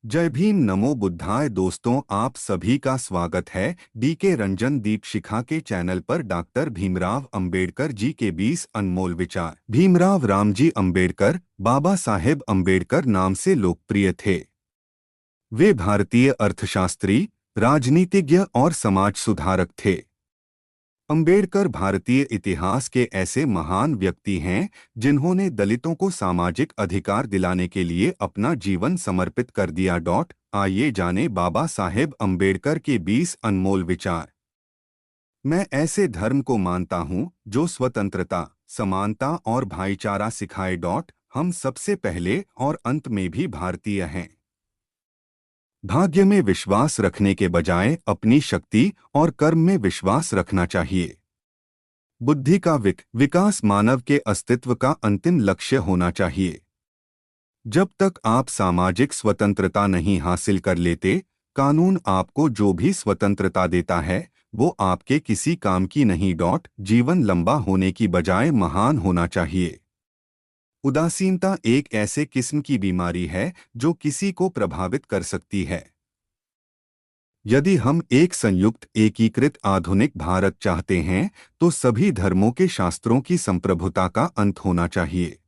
जय भीम नमो बुद्धाय दोस्तों, आप सभी का स्वागत है डीके रंजन दीप शिखा के चैनल पर। डॉक्टर भीमराव अंबेडकर जी के 20 अनमोल विचार। भीमराव रामजी अंबेडकर बाबा साहेब अंबेडकर नाम से लोकप्रिय थे। वे भारतीय अर्थशास्त्री, राजनीतिज्ञ और समाज सुधारक थे। अंबेडकर भारतीय इतिहास के ऐसे महान व्यक्ति हैं जिन्होंने दलितों को सामाजिक अधिकार दिलाने के लिए अपना जीवन समर्पित कर दिया। आइए जाने बाबा साहेब अंबेडकर के 20 अनमोल विचार। मैं ऐसे धर्म को मानता हूँ जो स्वतंत्रता, समानता और भाईचारा सिखाए। हम सबसे पहले और अंत में भी भारतीय हैं। भाग्य में विश्वास रखने के बजाय अपनी शक्ति और कर्म में विश्वास रखना चाहिए। बुद्धि का विकास मानव के अस्तित्व का अंतिम लक्ष्य होना चाहिए। जब तक आप सामाजिक स्वतंत्रता नहीं हासिल कर लेते, कानून आपको जो भी स्वतंत्रता देता है वो आपके किसी काम की नहीं। जीवन लंबा होने की बजाय महान होना चाहिए। उदासीनता एक ऐसे किस्म की बीमारी है जो किसी को प्रभावित कर सकती है। यदि हम एक संयुक्त एकीकृत आधुनिक भारत चाहते हैं तो सभी धर्मों के शास्त्रों की संप्रभुता का अंत होना चाहिए।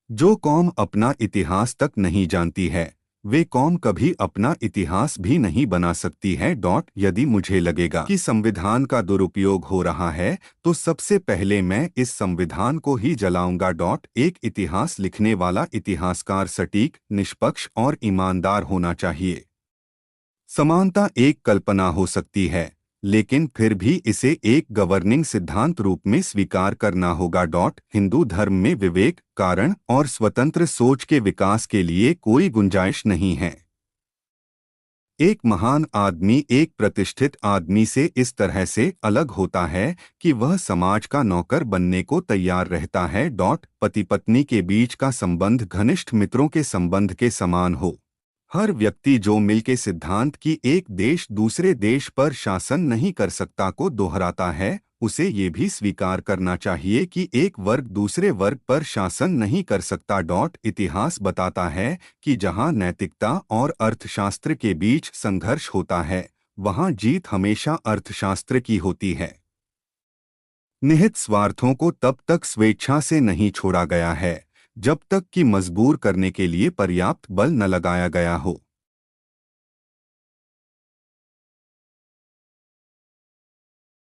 जो कौम अपना इतिहास तक नहीं जानती है वे कौम कभी अपना इतिहास भी नहीं बना सकती है। यदि मुझे लगेगा कि संविधान का दुरुपयोग हो रहा है तो सबसे पहले मैं इस संविधान को ही जलाऊंगा। एक इतिहास लिखने वाला इतिहासकार सटीक, निष्पक्ष और ईमानदार होना चाहिए। समानता एक कल्पना हो सकती है, लेकिन फिर भी इसे एक गवर्निंग सिद्धांत रूप में स्वीकार करना होगा। हिंदू धर्म में विवेक, कारण और स्वतंत्र सोच के विकास के लिए कोई गुंजाइश नहीं है। एक महान आदमी एक प्रतिष्ठित आदमी से इस तरह से अलग होता है कि वह समाज का नौकर बनने को तैयार रहता है। पति पत्नी के बीच का संबंध घनिष्ठ मित्रों के संबंध के समान हो। हर व्यक्ति जो मिल के सिद्धांत की एक देश दूसरे देश पर शासन नहीं कर सकता को दोहराता है, उसे ये भी स्वीकार करना चाहिए कि एक वर्ग दूसरे वर्ग पर शासन नहीं कर सकता। इतिहास बताता है कि जहां नैतिकता और अर्थशास्त्र के बीच संघर्ष होता है वहां जीत हमेशा अर्थशास्त्र की होती है। निहित स्वार्थों को तब तक स्वेच्छा से नहीं छोड़ा गया है जब तक कि मजबूर करने के लिए पर्याप्त बल न लगाया गया हो।